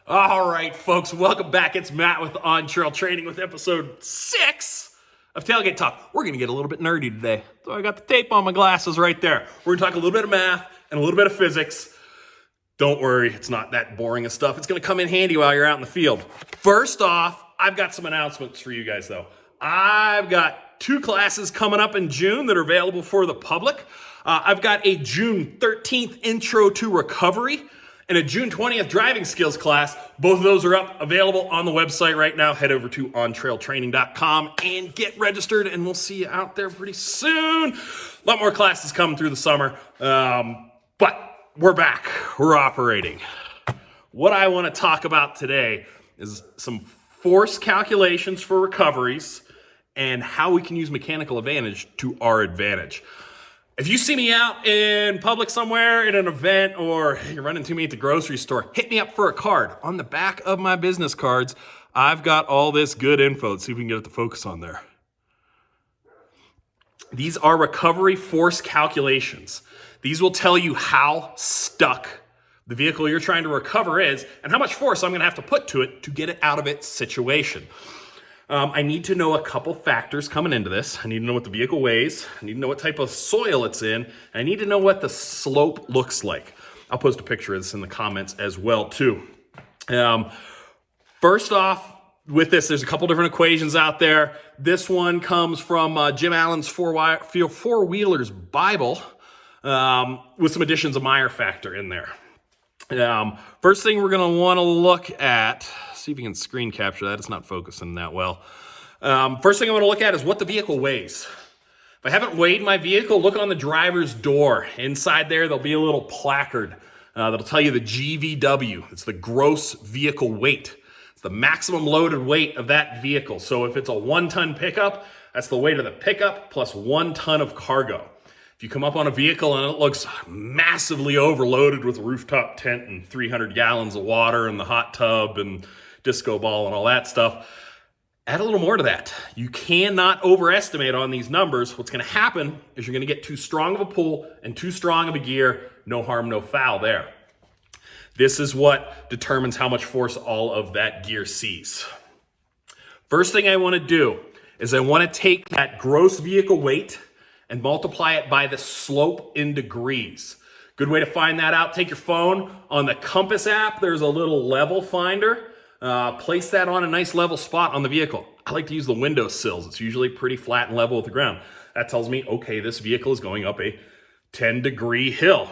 All right, folks, welcome back. It's Matt with On Trail Training with episode 6 of Tailgate Talk. We're going to get a little bit nerdy today. So I got the tape on my glasses right there. We're going to talk a little bit of math and a little bit of physics. Don't worry, it's not that boring of stuff. It's going to come in handy while you're out in the field. First off, I've got some announcements for you guys, though. I've got 2 classes coming up in June that are available for the public. I've got a June 13th Intro to Recovery and a June 20th driving skills class. Both of those are up, available on the website right now. Head over to ontrailtraining.com and get registered, and we'll see you out there pretty soon. A lot more classes coming through the summer, but we're back. We're operating. What I want to talk about today is some force calculations for recoveries and how we can use mechanical advantage to our advantage. If you see me out in public somewhere at an event or you're running to me at the grocery store, hit me up for a card. On the back of my business cards, I've got all this good info. Let's see if we can get it to focus on there. These are recovery force calculations. These will tell you how stuck the vehicle you're trying to recover is and how much force I'm going to have to put to it to get it out of its situation. I need to know a couple factors coming into this. I need to know what the vehicle weighs. I need to know what type of soil it's in. And I need to know what the slope looks like. I'll post a picture of this in the comments as well, too. First off, with this, there's a couple different equations out there. This one comes from Jim Allen's Four-Wheelers Bible with some additions of Meyer factor in there. First thing we're going to want to look at, see if you can screen capture that. It's not focusing that well. First thing I want to look at is what the vehicle weighs. If I haven't weighed my vehicle, look on the driver's door. Inside there, there'll be a little placard that'll tell you the GVW. It's the gross vehicle weight. It's the maximum loaded weight of that vehicle. So if it's a 1-ton pickup, that's the weight of the pickup plus 1 ton of cargo. If you come up on a vehicle and it looks massively overloaded with a rooftop tent and 300 gallons of water and the hot tub and disco ball and all that stuff, add a little more to that. You cannot overestimate on these numbers. What's going to happen is you're going to get too strong of a pull and too strong of a gear. No harm, no foul there. This is what determines how much force all of that gear sees. First thing I want to do is I want to take that gross vehicle weight and multiply it by the slope in degrees. Good way to find that out, take your phone. On the Compass app, there's a little level finder. Place that on a nice level spot on the vehicle. I like to use the window sills. It's usually pretty flat and level with the ground. That tells me, okay, this vehicle is going up a 10-degree hill.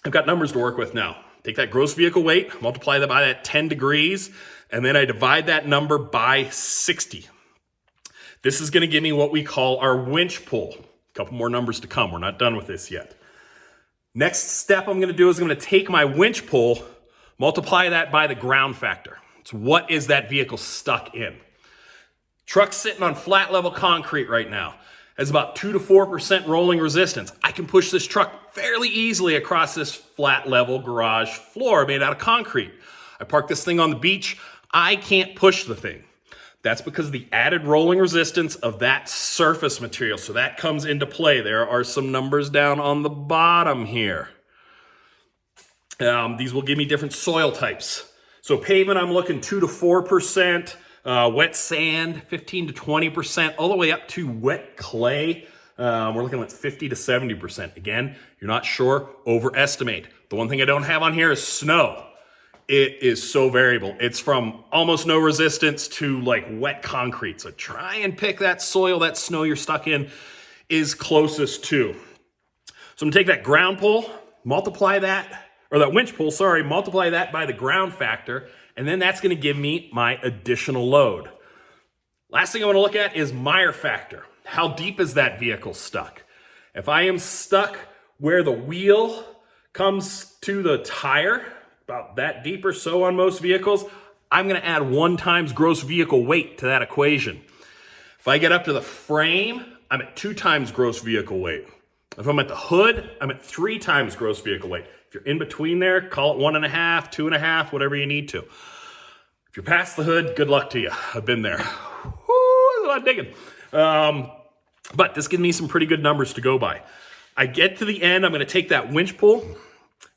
I've got numbers to work with now. Take that gross vehicle weight, multiply that by that 10 degrees, and then I divide that number by 60. This is gonna give me what we call our winch pull. Couple more numbers to come. We're not done with this yet. Next step I'm going to do is I'm going to take my winch pull, multiply that by the ground factor. So what is that vehicle stuck in? Truck's sitting on flat level concrete right now. Has about 2 to 4% rolling resistance. I can push this truck fairly easily across this flat level garage floor made out of concrete. I park this thing on the beach. I can't push the thing. That's because of the added rolling resistance of that surface material. So that comes into play. There are some numbers down on the bottom here. These will give me different soil types. So pavement, I'm looking 2 to 4%. Wet sand, 15 to 20%, all the way up to wet clay. We're looking at 50 to 70%. Again, you're not sure, overestimate. The one thing I don't have on here is snow. It is so variable. It's from almost no resistance to like wet concrete. So try and pick that soil, that snow you're stuck in is closest to. So I'm gonna take that ground pull, multiply that, or that winch pull, sorry, multiply that by the ground factor, and then that's gonna give me my additional load. Last thing I wanna look at is Meyer factor. How deep is that vehicle stuck? If I am stuck where the wheel comes to the tire, about that deep or so on most vehicles, I'm going to add 1 times gross vehicle weight to that equation. If I get up to the frame, I'm at 2 times gross vehicle weight. If I'm at the hood, I'm at 3 times gross vehicle weight. If you're in between there, call it 1.5, 2.5, whatever you need to. If you're past the hood, good luck to you. I've been there. Woo, a lot of digging. But this gives me some pretty good numbers to go by. I get to the end, I'm going to take that winch pull,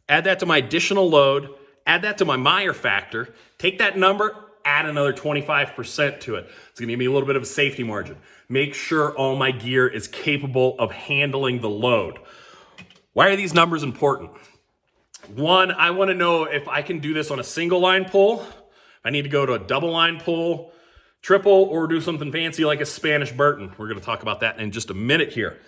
add that to my additional load, add that to my Meyer factor, take that number, add another 25% to it. It's gonna give me a little bit of a safety margin. Make sure all my gear is capable of handling the load. Why are these numbers important? One, I wanna know if I can do this on a single line pull, if I need to go to a double line pull, triple, or do something fancy like a Spanish Burton. We're gonna talk about that in just a minute here.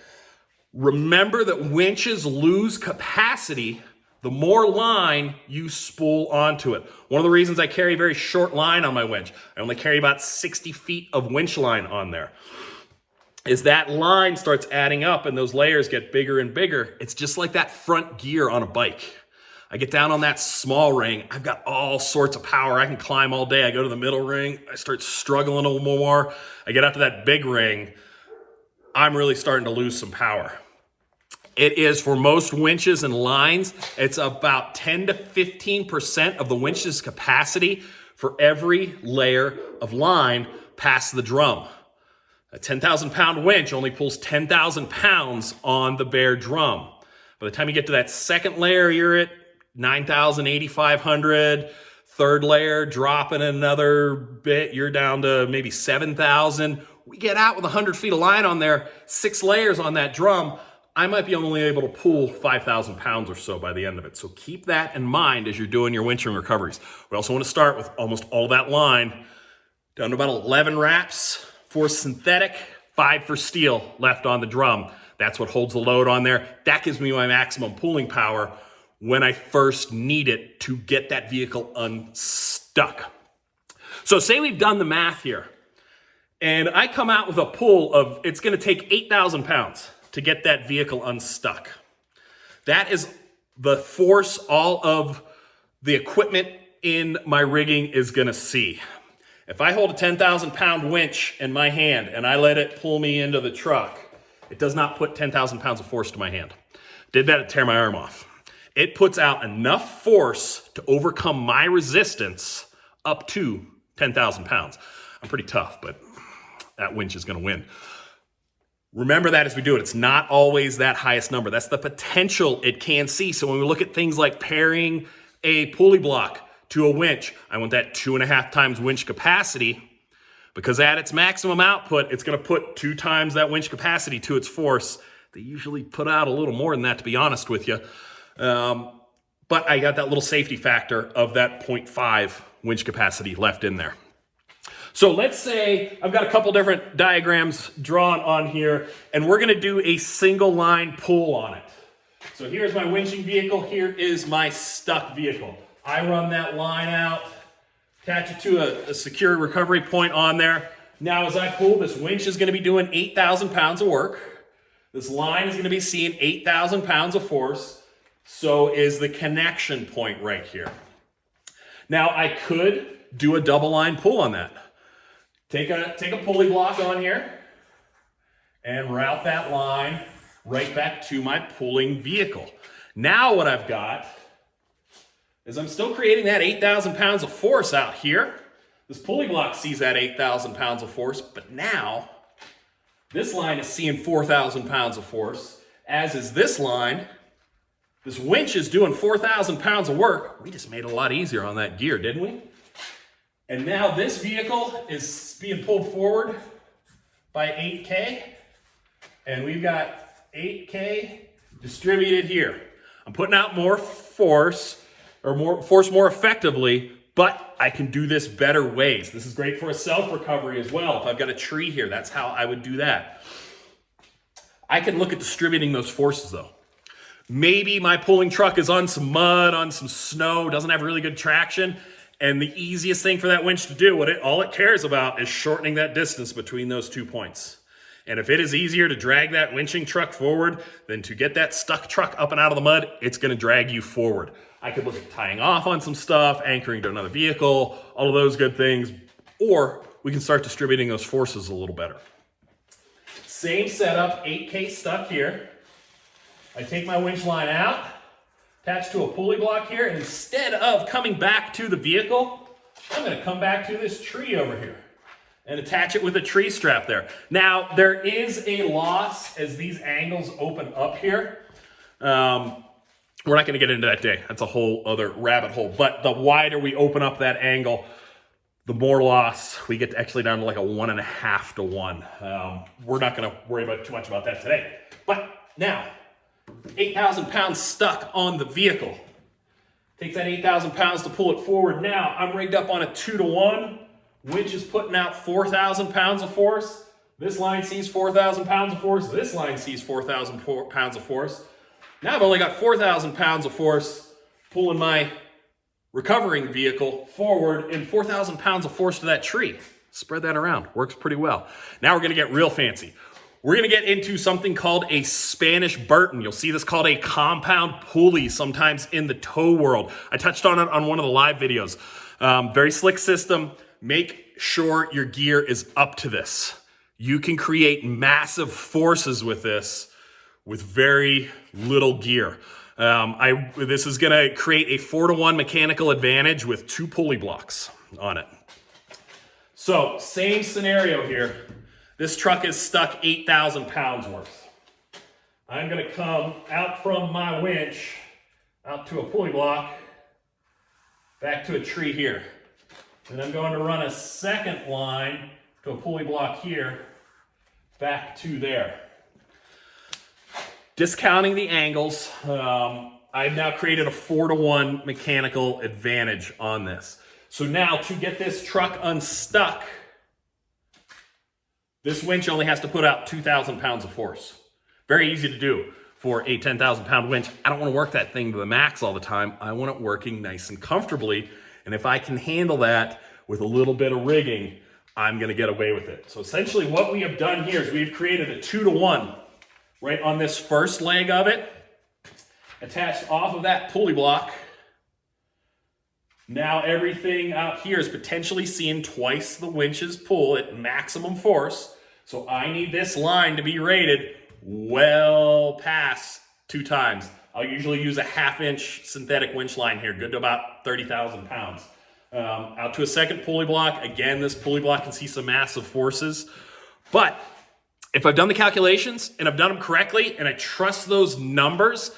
Remember that winches lose capacity the more line you spool onto it. One of the reasons I carry very short line on my winch, I only carry about 60 feet of winch line on there, is that line starts adding up and those layers get bigger and bigger. It's just like that front gear on a bike. I get down on that small ring, I've got all sorts of power. I can climb all day. I go to the middle ring, I start struggling a little more. I get up to that big ring, I'm really starting to lose some power. It is, for most winches and lines, it's about 10 to 15% of the winch's capacity for every layer of line past the drum. A 10,000 pound winch only pulls 10,000 pounds on the bare drum. By the time you get to that second layer, you're at 9,000, 8,500. Third layer, dropping another bit, you're down to maybe 7,000. We get out with 100 feet of line on there, 6 layers on that drum, I might be only able to pull 5,000 pounds or so by the end of it. So keep that in mind as you're doing your winching recoveries. We also want to start with almost all that line, down to about 11 wraps for synthetic, 5 for steel left on the drum. That's what holds the load on there. That gives me my maximum pulling power when I first need it to get that vehicle unstuck. So say we've done the math here, and I come out with a pull of, it's gonna take 8,000 pounds to get that vehicle unstuck. That is the force all of the equipment in my rigging is gonna see. If I hold a 10,000 pound winch in my hand and I let it pull me into the truck, it does not put 10,000 pounds of force to my hand. Did that, it'd tear my arm off. It puts out enough force to overcome my resistance up to 10,000 pounds. I'm pretty tough, but that winch is gonna win. Remember that as we do it, it's not always that highest number. That's the potential it can see. So when we look at things like pairing a pulley block to a winch, I want that 2.5 times winch capacity, because at its maximum output, it's gonna put 2 times that winch capacity to its force. They usually put out a little more than that, to be honest with you. But I got that little safety factor of that 0.5 winch capacity left in there. So let's say I've got a couple different diagrams drawn on here, and we're gonna do a single line pull on it. So here's my winching vehicle, here is my stuck vehicle. I run that line out, attach it to a secure recovery point on there. Now as I pull, this winch is gonna be doing 8,000 pounds of work. This line is gonna be seeing 8,000 pounds of force. So is the connection point right here. Now I could do a double line pull on that. Take a pulley block on here and route that line right back to my pulling vehicle. Now what I've got is I'm still creating that 8,000 pounds of force out here. This pulley block sees that 8,000 pounds of force, but now this line is seeing 4,000 pounds of force, as is this line. This winch is doing 4,000 pounds of work. We just made it a lot easier on that gear, didn't we? And now this vehicle is being pulled forward by 8K, and we've got 8K distributed here. I'm putting out more force, or more effectively, but I can do this better ways. This is great for a self-recovery as well. If I've got a tree here, that's how I would do that. I can look at distributing those forces though. Maybe my pulling truck is on some mud, on some snow, doesn't have really good traction, and the easiest thing for that winch to do, all it cares about is shortening that distance between those 2 points. And if it is easier to drag that winching truck forward than to get that stuck truck up and out of the mud, it's gonna drag you forward. I could look at tying off on some stuff, anchoring to another vehicle, all of those good things, or we can start distributing those forces a little better. Same setup, 8K stuck here. I take my winch line out, attached to a pulley block here, and instead of coming back to the vehicle, I'm gonna come back to this tree over here and attach it with a tree strap there. Now, there is a loss as these angles open up here. We're not going to get into that today. That's a whole other rabbit hole. But the wider we open up that angle, the more loss. We get actually down to like a 1.5 to 1. We're not going to worry about too much about that today. But now, 8,000 pounds stuck on the vehicle. Takes that 8,000 pounds to pull it forward. Now, I'm rigged up on a 2 to 1. Winch is putting out 4,000 pounds of force. This line sees 4,000 pounds of force. This line sees 4,000 pounds of force. Now I've only got 4,000 pounds of force pulling my recovering vehicle forward and 4,000 pounds of force to that tree. Spread that around. Works pretty well. Now we're going to get real fancy. We're going to get into something called a Spanish Burton. You'll see this called a compound pulley sometimes in the tow world. I touched on it on one of the live videos. Very slick system. Make sure your gear is up to this. You can create massive forces with this with very little gear. This is going to create a 4 to 1 mechanical advantage with 2 pulley blocks on it. So, same scenario here. This truck is stuck 8,000 pounds worth. I'm going to come out from my winch, out to a pulley block, back to a tree here. And I'm going to run a second line to a pulley block here, back to there. Discounting the angles, I've now created a 4 to 1 mechanical advantage on this. So now to get this truck unstuck, this winch only has to put out 2,000 pounds of force. Very easy to do for a 10,000 pound winch. I don't want to work that thing to the max all the time. I want it working nice and comfortably. And if I can handle that with a little bit of rigging, I'm going to get away with it. So essentially what we have done here is we've created a 2 to 1 right on this first leg of it, attached off of that pulley block. Now everything out here is potentially seeing twice the winch's pull at maximum force. So I need this line to be rated well past 2 times. I'll usually use a 1/2 inch synthetic winch line here, good to about 30,000 pounds. Out to a second pulley block. Again, this pulley block can see some massive forces. But if I've done the calculations and I've done them correctly and I trust those numbers,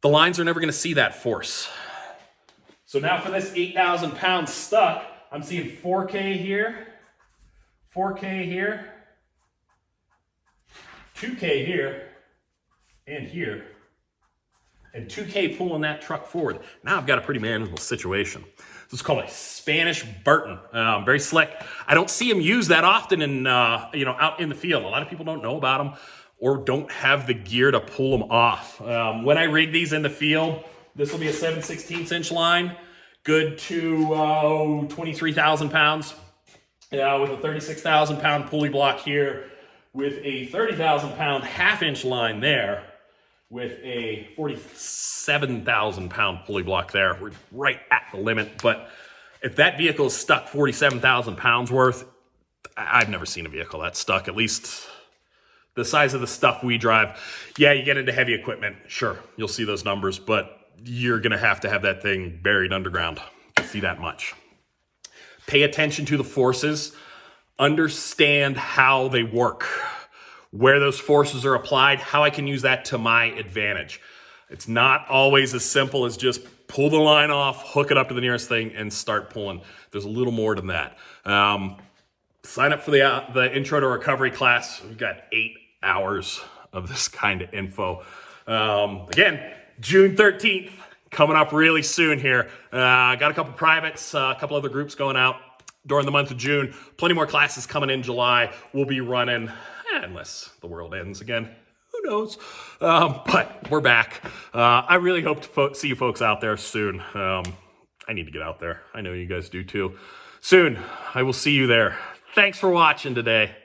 the lines are never going to see that force. So now for this 8,000 pounds stuck, I'm seeing 4K here, 4K here, 2K here, and here, and 2K pulling that truck forward. Now I've got a pretty manageable situation. This is called a Spanish Burton. Very slick. I don't see them used that often in, out in the field. A lot of people don't know about them or don't have the gear to pull them off. When I rig these in the field, this will be a 7/16 inch line, good to 23,000 pounds, with a 36,000 pound pulley block here, with a 30,000 pound 1/2 inch line there, with a 47,000 pound pulley block there. We're right at the limit, but if that vehicle is stuck 47,000 pounds worth, I've never seen a vehicle that's stuck, at least the size of the stuff we drive. Yeah, you get into heavy equipment, sure, you'll see those numbers, but you're gonna have to have that thing buried underground to see that much. Pay attention to the forces, understand how they work, where those forces are applied, how I can use that to my advantage. It's not always as simple as just pull the line off, hook it up to the nearest thing, and start pulling. There's a little more than that. Sign up for the Intro to Recovery class. We've got 8 hours of this kind of info. Again, June 13th, coming up really soon here. Got a couple privates, a couple other groups going out during the month of June. Plenty more classes coming in July. We'll be running, unless the world ends again, who knows? But we're back. I really hope to see you folks out there soon. I need to get out there. I know you guys do too. Soon, I will see you there. Thanks for watching today.